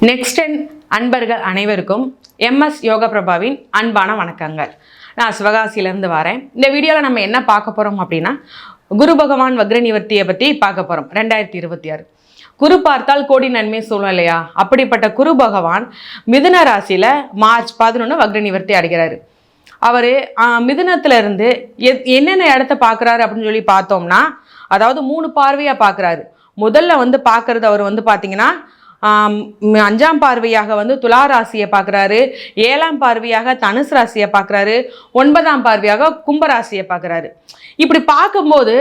Next அன்பர்கள் அனைவருக்கும் MS யோக பிரபாவின் அன்பான வணக்கங்கள். நான் சிவகாசியிலேருந்து வரேன். இந்த வீடியோவில் நம்ம என்ன பார்க்க போகிறோம் அப்படின்னா, குரு பகவான் வக்ர நிவர்த்தியை பற்றி பார்க்க போகிறோம். 2026 குரு பார்த்தால் கோடி நன்மை சொல்லும் இல்லையா? அப்படிப்பட்ட குரு பகவான் மிதுன ராசியில் மார்ச் 11 வக்ர நிவர்த்தி அடைகிறாரு. அவர் மிதுனத்துல இருந்து என்னென்ன இடத்த பார்க்குறாரு அப்படின்னு சொல்லி பார்த்தோம்னா, அதாவது 3 பார்வையாக பார்க்குறாரு. முதல்ல பார்க்குறது அவர் பார்த்தீங்கன்னா 5ஆம் பார்வையாக துலா ராசியை பார்க்குறாரு, 7ஆம் பார்வையாக தனுசு ராசியை பார்க்குறாரு, 9ஆம் பார்வையாக கும்பராசியை பார்க்குறாரு. இப்படி பார்க்கும்போது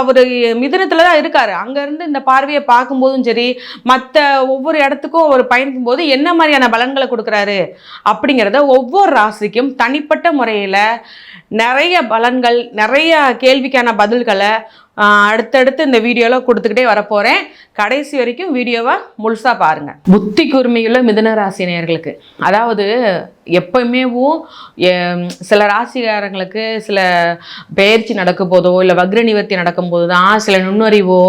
அவர் மிதுனத்தில் தான் இருக்காரு. அங்கேருந்து இந்த பார்வையை பார்க்கும்போதும் சரி, மற்ற ஒவ்வொரு இடத்துக்கும் அவர் பயணிக்கும் போது என்ன மாதிரியான பலன்களை கொடுக்குறாரு அப்படிங்கிறத ஒவ்வொரு ராசிக்கும் தனிப்பட்ட முறையில் நிறைய பலன்கள், நிறைய கேள்விக்கான பதில்களை அடுத்தடுத்து இந்த வீடியோவில் கொடுத்துக்கிட்டே வரப்போகிறேன். கடைசி வரைக்கும் வீடியோவை முழுசாக பாருங்கள். புத்தி கூர்மையுள்ள மிதுன ராசி நேயர்களுக்கு, அதாவது எப்பயுமே சில ராசிகாரங்களுக்கு சில பயிற்சி நடக்கும் போதோ இல்லை வக்ர நிவர்த்தி நடக்கும்போது தான் சில நுண்ணறிவோ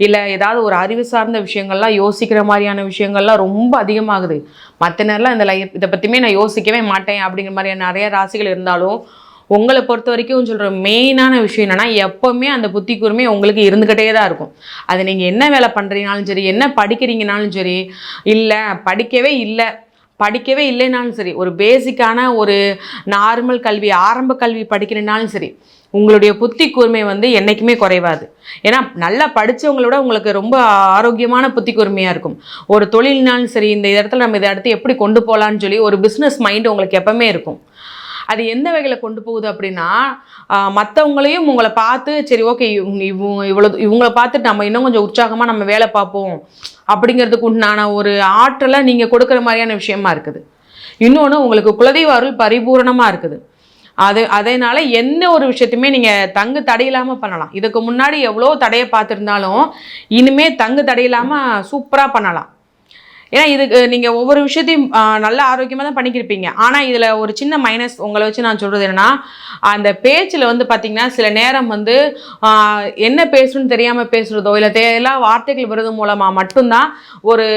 இல்லை ஏதாவது ஒரு அறிவு சார்ந்த விஷயங்கள்லாம் யோசிக்கிற மாதிரியான விஷயங்கள்லாம் ரொம்ப அதிகமாகுது. மற்ற நேரம்லாம் இதை பற்றியுமே நான் யோசிக்கவே மாட்டேன் அப்படிங்கிற மாதிரியான நிறைய ராசிகள் இருந்தாலும், உங்களை பொறுத்த வரைக்கும் சொல்கிற மெயினான விஷயம் என்னென்னா, எப்போவுமே அந்த புத்தி கூர்மை உங்களுக்கு இருந்துக்கிட்டே தான் இருக்கும். அது நீங்கள் என்ன வேலை பண்ணுறீங்கனாலும் சரி, என்ன படிக்கிறீங்கனாலும் சரி, இல்லை படிக்கவே இல்லைனாலும் சரி, ஒரு பேசிக்கான ஒரு நார்மல் கல்வி, ஆரம்ப கல்வி படிக்கிறனாலும் சரி, உங்களுடைய புத்தி கூர்மை என்றைக்குமே குறைவாது. ஏன்னா நல்லா படித்தவங்களோட உங்களுக்கு ரொம்ப ஆரோக்கியமான புத்தி கூர்மையாக இருக்கும். ஒரு தொழில்னாலும் சரி, இந்த இடத்துல நம்ம இதை அடுத்து எப்படி கொண்டு போகலான்னு சொல்லி ஒரு பிஸ்னஸ் மைண்டு உங்களுக்கு எப்பவுமே இருக்கும். அது எந்த வகையில் கொண்டு போகுது அப்படின்னா, மற்றவங்களையும் உங்களை பார்த்து சரி ஓகே இவங்கள பார்த்துட்டு நம்ம இன்னும் கொஞ்சம் உற்சாகமாக நம்ம வேலை பார்ப்போம் அப்படிங்கிறதுக்கு உண்டான ஒரு ஆற்றலை நீங்கள் கொடுக்குற மாதிரியான விஷயமா இருக்குது. இன்னொன்று, உங்களுக்கு குலதெய்வ அருள் பரிபூரணமாக இருக்குது. அதனால் என்ன ஒரு விஷயத்தையுமே நீங்கள் தடையில்லாமல் பண்ணலாம். இதுக்கு முன்னாடி எவ்வளோ தடையை பார்த்துருந்தாலும் இனிமேல் தடையில்லாமல் சூப்பராக பண்ணலாம். ஏன்னா இதுக்கு நீங்கள் ஒவ்வொரு விஷயத்தையும் நல்ல ஆரோக்கியமாக தான் பண்ணிக்கிருப்பீங்க. ஆனால் இதில் ஒரு சின்ன மைனஸ் உங்களை வச்சு நான் சொல்கிறது என்னென்னா, அந்த பேச்சில் பார்த்திங்கன்னா சில நேரம் என்ன பேசணும்னு தெரியாமல் பேசுகிறதோ இல்லை தேவையில்லா வார்த்தைகள் வருது மூலமாக மட்டும்தான் ஒரு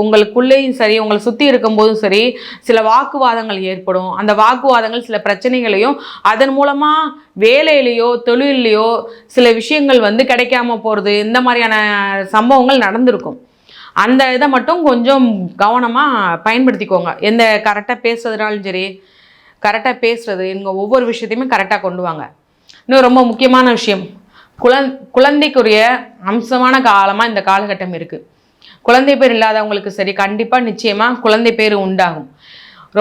உங்களுக்குள்ளேயும் சரி, உங்களை சுற்றி இருக்கும்போதும் சரி, சில வாக்குவாதங்கள் ஏற்படும். அந்த வாக்குவாதங்கள் சில பிரச்சனைகளையும் அதன் மூலமாக வேலையிலையோ தொழிலையோ சில விஷயங்கள் கிடைக்காம போகிறது, இந்த மாதிரியான சம்பவங்கள் நடந்திருக்கும். அந்த இதை மட்டும் கொஞ்சம் கவனமாக பயன்படுத்திக்கோங்க. எந்த கரெக்டாக பேசுறதுனாலும் சரி, கரெக்டாக பேசுகிறது, நீங்கள் ஒவ்வொரு விஷயத்தையுமே கரெக்டாக கொண்டு வாங்க. இன்னும் ரொம்ப முக்கியமான விஷயம், குழந்தைக்குரிய அம்சமான காலமாக இந்த காலகட்டம் இருக்குது. குழந்தை பேர் இல்லாதவங்களுக்கு சரி, கண்டிப்பாக நிச்சயமாக குழந்தை பேர் உண்டாகும்.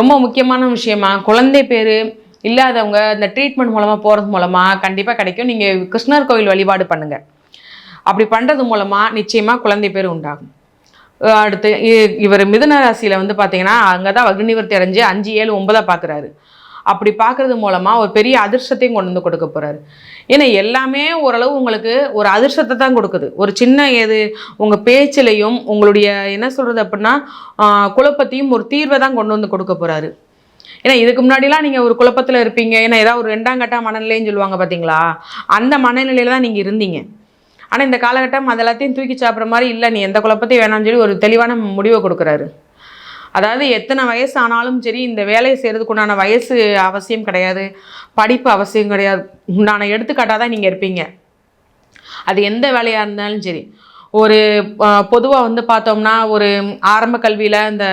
ரொம்ப முக்கியமான விஷயமா, குழந்தை பேர் இல்லாதவங்க இந்த ட்ரீட்மெண்ட் மூலமாக போகிறது மூலமாக கண்டிப்பாக கிடைக்கும். நீங்கள் கிருஷ்ணர் கோவில் வழிபாடு பண்ணுங்கள். அப்படி பண்ணுறது மூலமாக நிச்சயமாக குழந்தை பேர் உண்டாகும். அடுத்து இவர் மிதுன ராசியில் பார்த்தீங்கன்னா அங்கே தான் வக்ர நிவர்த்தி அடைஞ்சு 5, 7, 9 பார்க்குறாரு. அப்படி பார்க்குறது மூலமாக ஒரு பெரிய அதிர்ஷ்டத்தையும் கொண்டு கொடுக்க போகிறாரு. ஏன்னா எல்லாமே ஓரளவு உங்களுக்கு ஒரு அதிர்ஷ்டத்தை தான் கொடுக்குது. ஒரு சின்ன உங்கள் பேச்சிலையும் உங்களுடைய என்ன சொல்கிறது அப்படின்னா குழப்பத்தையும் ஒரு தீர்வை தான் கொண்டு கொடுக்க போகிறாரு. ஏன்னா இதுக்கு முன்னாடிலாம் நீங்கள் ஒரு குழப்பத்தில் இருப்பீங்க. ஏன்னா ஏதாவது ஒரு 2ஆம் கட்ட மனநிலைன்னு சொல்லுவாங்க பார்த்தீங்களா, அந்த மனநிலையில் தான் நீங்கள் இருந்தீங்க. ஆனால் இந்த காலகட்டம் அது எல்லாத்தையும் தூக்கி சாப்பிட்ற மாதிரி இல்லை, நீ எந்த குழப்பத்தையும் வேணாம்னு சொல்லி ஒரு தெளிவான முடிவை கொடுக்குறாரு. அதாவது எத்தனை வயசு ஆனாலும் சரி, இந்த வேலையை செய்கிறதுக்கு உண்டான வயசு அவசியம் கிடையாது, படிப்பு அவசியம் கிடையாது. உண்டான எடுத்துக்காட்டாக தான் நீங்கள் இருப்பீங்க. அது எந்த வேலையாக இருந்தாலும் சரி. ஒரு பொதுவாக பார்த்தோம்னா ஒரு ஆரம்ப கல்வியில் இந்த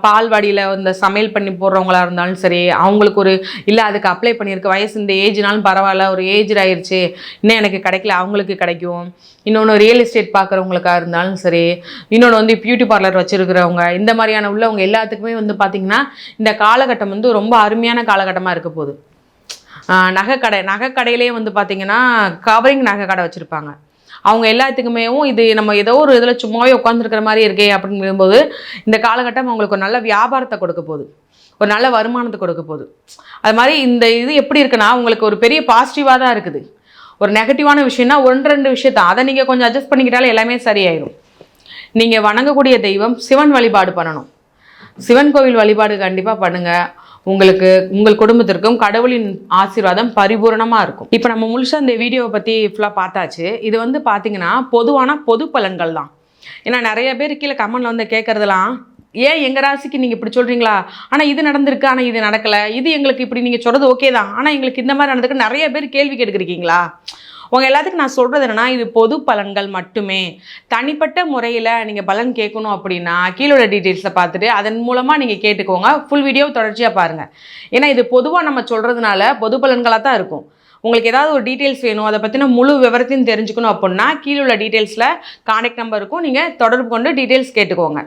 பால்வாடியில் இந்த சமையல் பண்ணி போடுறவங்களா இருந்தாலும் சரி, அவங்களுக்கு ஒரு இல்லை அதுக்கு அப்ளை பண்ணியிருக்கு, வயசு இந்த ஏஜ்னாலும் பரவாயில்ல, ஒரு ஏஜ் ஆயிடுச்சு இன்னும் எனக்கு கிடைக்கல, அவங்களுக்கு கிடைக்கும். இன்னொன்று ரியல் எஸ்டேட் பார்க்குறவங்களுக்காக இருந்தாலும் சரி, இன்னொன்று பியூட்டி பார்லர் வச்சுருக்கிறவங்க, இந்த மாதிரியான உள்ளவங்க எல்லாத்துக்குமே பார்த்திங்கன்னா இந்த காலகட்டம் ரொம்ப அருமையான காலகட்டமாக இருக்க போகுது. நகைக்கடையிலே பார்த்திங்கன்னா கவரிங் நகை கடை வச்சுருப்பாங்க. அவங்க எல்லாத்துக்குமே இது நம்ம ஏதோ ஒரு இதில் சும்மாவே உட்காந்துருக்கிற மாதிரி இருக்கே அப்படிங்கும்போது இந்த காலகட்டம் அவங்களுக்கு ஒரு நல்ல வியாபாரத்தை கொடுக்க போகுது, ஒரு நல்ல வருமானத்தை கொடுக்க போகுது. அது மாதிரி இந்த இது எப்படி இருக்குன்னா, உங்களுக்கு ஒரு பெரிய பாசிட்டிவாக தான் இருக்குது. ஒரு நெகட்டிவான விஷயம்னா 1-2 விஷயத்தான், அதை நீங்கள் கொஞ்சம் அட்ஜஸ்ட் பண்ணிக்கிட்டாலே எல்லாமே சரியாயிடும். நீங்கள் வணங்கக்கூடிய தெய்வம் சிவன் வழிபாடு பண்ணணும். சிவன் கோவில் வழிபாடு கண்டிப்பாக பண்ணுங்கள். உங்கள் குடும்பத்திற்கும் கடவுளின் ஆசீர்வாதம் பரிபூரணமாக இருக்கும். இப்போ நம்ம முழுசாக இந்த வீடியோவை பற்றி ஃபுல்லாக பார்த்தாச்சு. இது பார்த்தீங்கன்னா பொதுவான பொது பலன்கள் தான். ஏன்னா நிறைய பேர் கீழே கமெண்ட்ல கேட்குறதுலாம் ஏன் எங்கள் ராசிக்கு நீங்கள் இப்படி சொல்கிறீங்களா, ஆனால் இது நடந்திருக்கு, ஆனால் இது நடக்கலை, இது எங்களுக்கு இப்படி நீங்கள் சொல்கிறது ஓகே தான், ஆனால் எங்களுக்கு இந்த மாதிரி நடந்திருக்கு, நிறைய பேர் கேள்வி கேட்டுக்கிறீங்களா? உங்கள் எல்லாத்துக்கும் நான் சொல்கிறது என்னென்னா, இது பொது பலன்கள் மட்டுமே. தனிப்பட்ட முறையில் நீங்கள் பலன் கேட்கணும் அப்படின்னா கீழே உள்ள டீட்டெயில்ஸை பார்த்துட்டு அதன் மூலமாக நீங்கள் கேட்டுக்கோங்க. ஃபுல் வீடியோ தொடர்ச்சியாக பாருங்கள். ஏன்னா இது பொதுவாக நம்ம சொல்கிறதுனால பொது பலன்களாக தான் இருக்கும். உங்களுக்கு ஏதாவது ஒரு டீட்டெயில்ஸ் வேணும், அதை பற்றின முழு விவரத்தையும் தெரிஞ்சுக்கணும் அப்படின்னா கீழே உள்ள டீட்டெயில்ஸில் கான்டாக்ட் நம்பர் இருக்கும், நீங்கள் தொடர்பு கொண்டு டீட்டெயில்ஸ் கேட்டுக்கோங்க.